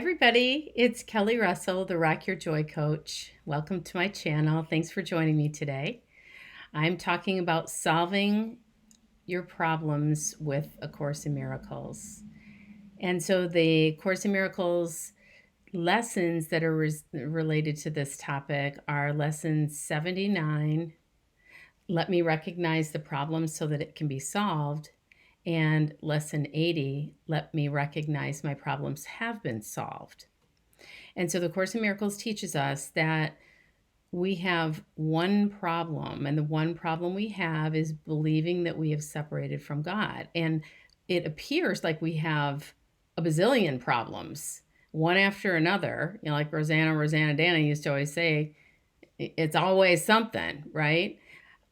everybody. It's Kelly Russell, the Rock Your Joy Coach. Welcome to my channel. Thanks for joining me today. I'm talking about solving your problems with A Course in Miracles. And so the Course in Miracles lessons that are related to this topic are lesson 79, Let Me Recognize the Problem so that it can be solved, and lesson 80, Let Me Recognize My Problems Have Been Solved. And so the Course in Miracles teaches us that we have one problem, and the one problem we have is believing that we have separated from God. And it appears like we have a bazillion problems, one after another. Like Rosanna Dana used to always say, it's always something, right?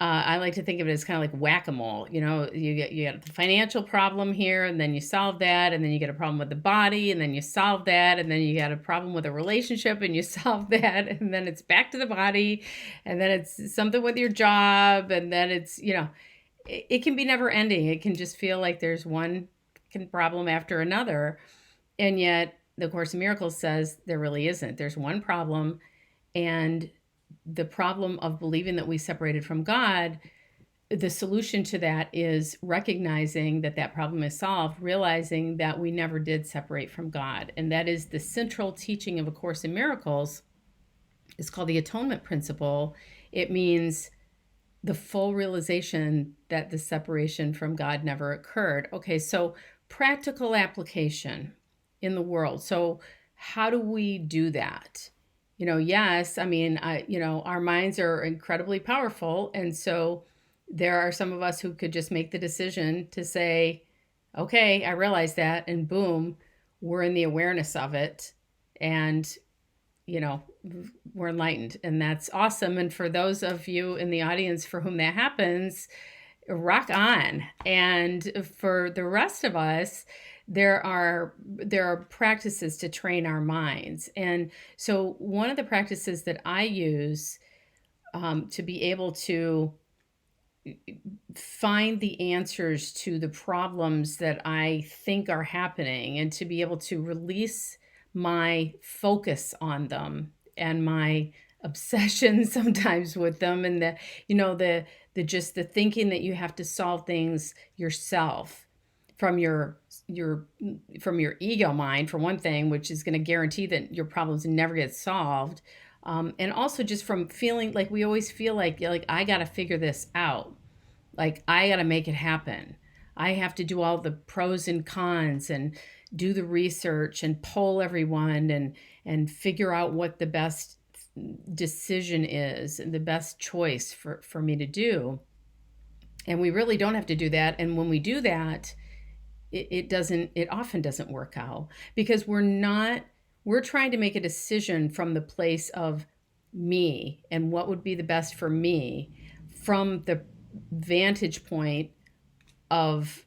I like to think of it as kind of like whack-a-mole. You get the financial problem here, and then you solve that, and then you get a problem with the body, and then you solve that, and then you got a problem with a relationship, and you solve that, and then it's back to the body, and then it's something with your job, and then it's, it can be never ending. It can just feel like there's one problem after another, and yet the Course in Miracles says there really isn't. There's one problem, and the problem of believing that we separated from God, the solution to that is recognizing that that problem is solved, realizing that we never did separate from God. And that is the central teaching of A Course in Miracles. It's called the atonement principle. It means the full realization that the separation from God never occurred. Okay, so practical application in the world. So how do we do that? Yes, our minds are incredibly powerful. And so there are some of us who could just make the decision to say, okay, I realize that, and boom, we're in the awareness of it. And, we're enlightened, and that's awesome. And for those of you in the audience for whom that happens, rock on. And for the rest of us, there are practices to train our minds. And so one of the practices that I use to be able to find the answers to the problems that I think are happening, and to be able to release my focus on them and my obsession sometimes with them, and the just the thinking that you have to solve things yourself from your ego mind, for one thing, which is going to guarantee that your problems never get solved. And also just from feeling like we always feel like I got to figure this out. Like I got to make it happen. I have to do all the pros and cons and do the research and poll everyone and figure out what the best decision is and the best choice for me to do. And we really don't have to do that. And when we do that, it often doesn't work out, because we're trying to make a decision from the place of me and what would be the best for me, from the vantage point of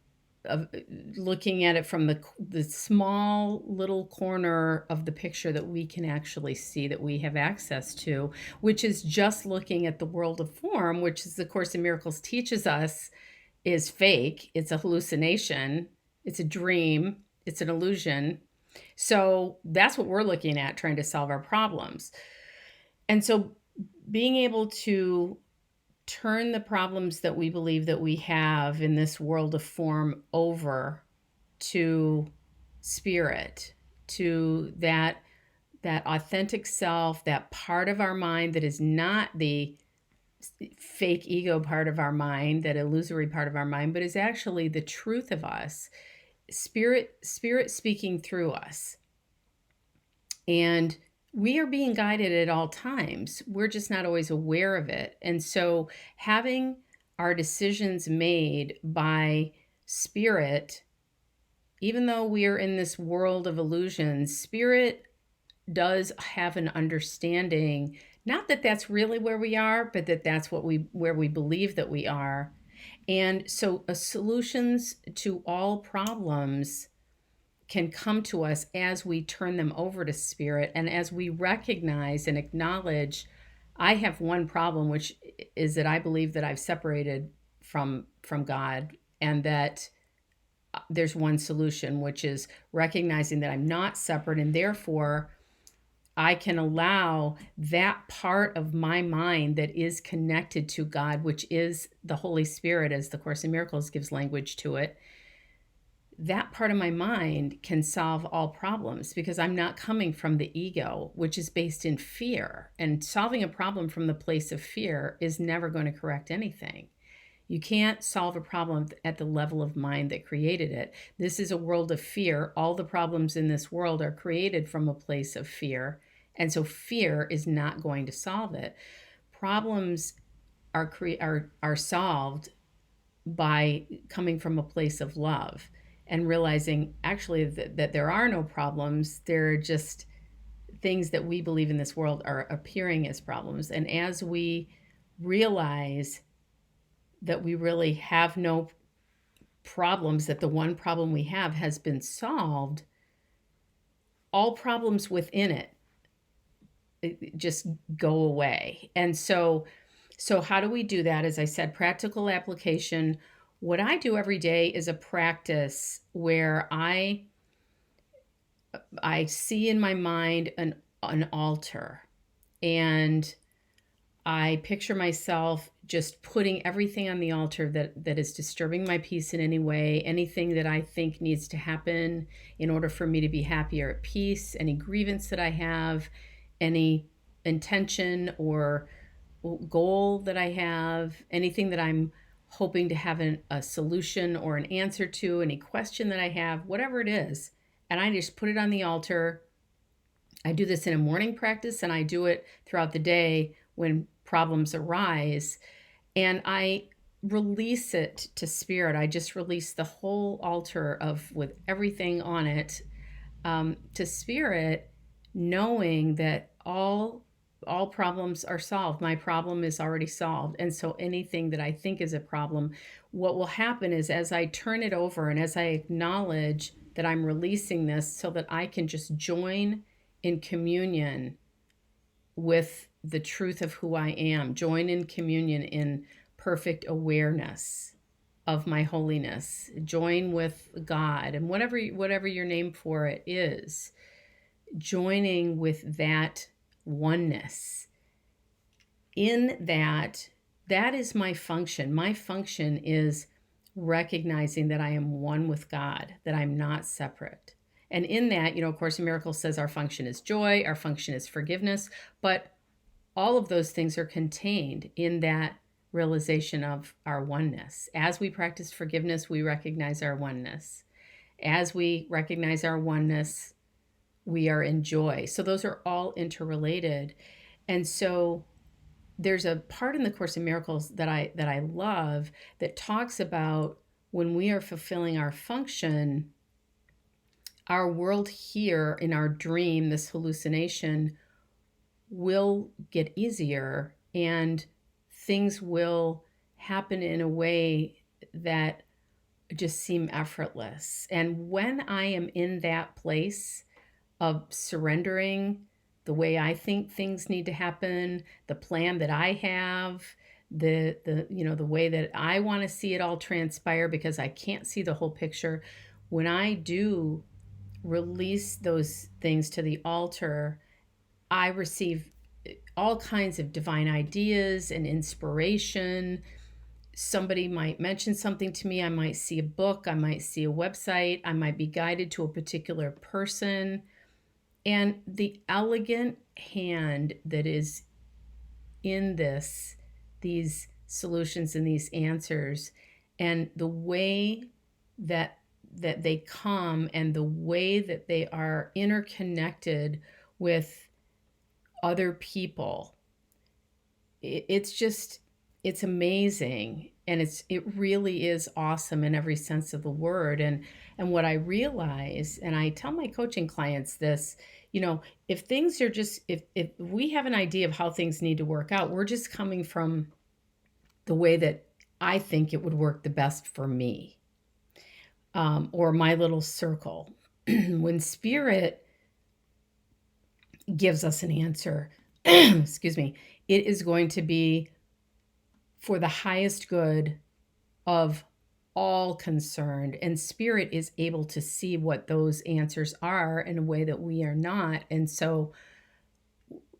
looking at it from the small little corner of the picture that we can actually see, that we have access to, which is just looking at the world of form, which is the Course in Miracles teaches us is fake. It's a hallucination. It's a dream. It's an illusion. So that's what we're looking at, trying to solve our problems. And so being able to turn the problems that we believe that we have in this world of form over to spirit, to that authentic self, that part of our mind that is not the fake ego part of our mind, that illusory part of our mind, but is actually the truth of us, spirit speaking through us. And we are being guided at all times. We're just not always aware of it. And so having our decisions made by spirit, even though we are in this world of illusions, spirit does have an understanding, not that that's really where we are, but that's where we believe that we are. And so solutions to all problems can come to us as we turn them over to spirit, and as we recognize and acknowledge, I have one problem, which is that I believe that I've separated from God, and that there's one solution, which is recognizing that I'm not separate, and therefore I can allow that part of my mind that is connected to God, which is the Holy Spirit, as the Course in Miracles gives language to it. That part of my mind can solve all problems because I'm not coming from the ego, which is based in fear. And solving a problem from the place of fear is never going to correct anything. You can't solve a problem at the level of mind that created it. This is a world of fear. All the problems in this world are created from a place of fear. And so fear is not going to solve it. Problems are solved by coming from a place of love and realizing actually that there are no problems. They're just things that we believe in this world are appearing as problems. And as we realize that we really have no problems, that the one problem we have has been solved, all problems within it just go away. And so how do we do that? As I said, practical application. What I do every day is a practice where I see in my mind an altar, and I picture myself just putting everything on the altar that is disturbing my peace in any way, anything that I think needs to happen in order for me to be happy or at peace, any grievance that I have, any intention or goal that I have, anything that I'm hoping to have a solution or an answer to, any question that I have, whatever it is. And I just put it on the altar. I do this in a morning practice, and I do it throughout the day when problems arise. And I release it to spirit. I just release the whole altar with everything on it to spirit, knowing that all problems are solved. My problem is already solved. And so anything that I think is a problem, what will happen is as I turn it over and as I acknowledge that I'm releasing this so that I can just join in communion with the truth of who I am, join in communion in perfect awareness of my holiness, join with God and whatever your name for it is, joining with that oneness. In that is my function. My function is recognizing that I am one with God, that I'm not separate. And in that, Course in Miracles says our function is joy, our function is forgiveness, but all of those things are contained in that realization of our oneness. As we practice forgiveness, we recognize our oneness. As we recognize our oneness, we are in joy. So those are all interrelated. And so there's a part in the Course in Miracles that I love that talks about when we are fulfilling our function, our world here in our dream, this hallucination, will get easier and things will happen in a way that just seem effortless. And when I am in that place of surrendering the way I think things need to happen, the plan that I have, the way that I want to see it all transpire because I can't see the whole picture, when I do release those things to the altar, I receive all kinds of divine ideas and inspiration. Somebody might mention something to me. I might see a book. I might see a website. I might be guided to a particular person. And the elegant hand that is in these solutions and these answers, and the way that they come and the way that they are interconnected with other people, it's amazing. And it really is awesome in every sense of the word. And what I realize, and I tell my coaching clients this, if things are just, if we have an idea of how things need to work out, we're just coming from the way that I think it would work the best for me, or my little circle. When spirit gives us an answer, excuse me, it is going to be for the highest good of all concerned, and spirit is able to see what those answers are in a way that we are not. And so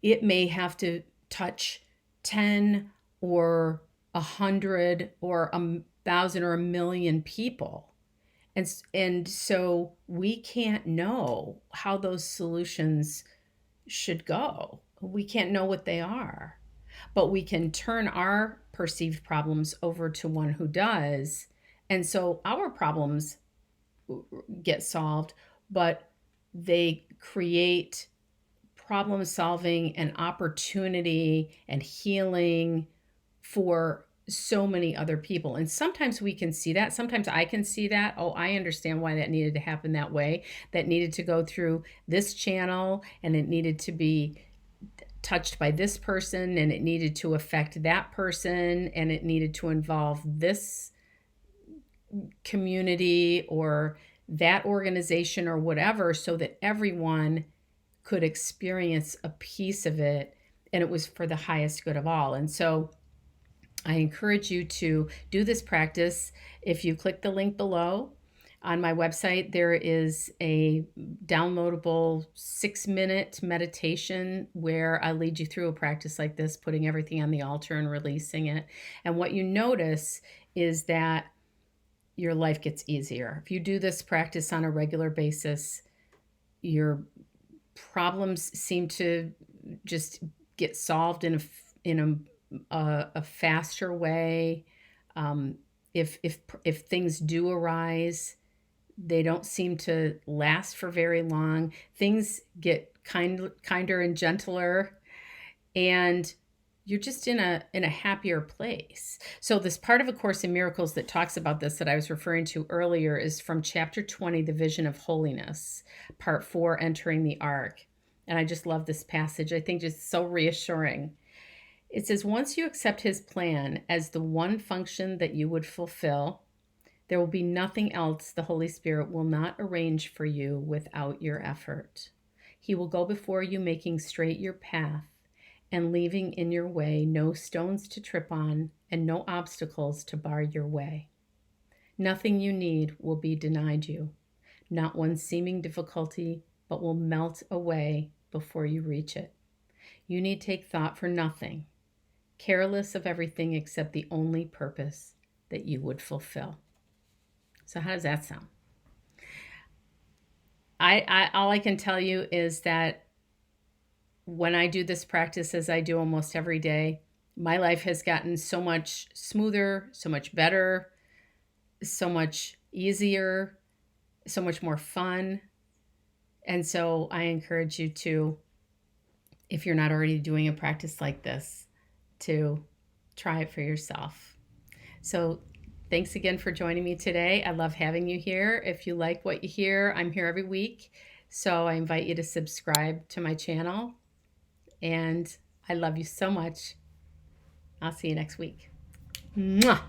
it may have to touch 10 or 100 or 1,000 or 1,000,000 people. And so we can't know how those solutions should go. We can't know what they are, but we can turn our perceived problems over to one who does. And so our problems get solved, but they create problem solving and opportunity and healing for so many other people. And sometimes we can see that. Sometimes I can see that. Oh, I understand why that needed to happen that way. That needed to go through this channel, and it needed to be touched by this person, and it needed to affect that person, and it needed to involve this community or that organization or whatever, so that everyone could experience a piece of it, and it was for the highest good of all. And so I encourage you to do this practice. If you click the link below on my website, there is a downloadable 6-minute meditation where I lead you through a practice like this, putting everything on the altar and releasing it. And what you notice is that your life gets easier. If you do this practice on a regular basis, your problems seem to just get solved in a faster way. If things do arise, they don't seem to last for very long. Things get kinder and gentler, and you're just in a happier place. So this part of A Course in Miracles that talks about this that I was referring to earlier is from chapter 20, The Vision of Holiness, part 4, Entering the Ark. And I just love this passage. I think it's so reassuring. It says, once you accept his plan as the one function that you would fulfill, there will be nothing else the Holy Spirit will not arrange for you without your effort. He will go before you, making straight your path and leaving in your way no stones to trip on and no obstacles to bar your way. Nothing you need will be denied you, not one seeming difficulty, but will melt away before you reach it. You need take thought for nothing, careless of everything except the only purpose that you would fulfill. So how does that sound? All I can tell you is that when I do this practice, as I do almost every day, my life has gotten so much smoother, so much better, so much easier, so much more fun. And so I encourage you to, if you're not already doing a practice like this, to try it for yourself. So thanks again for joining me today. I love having you here. If you like what you hear, I'm here every week. So I invite you to subscribe to my channel. And I love you so much. I'll see you next week. Mwah!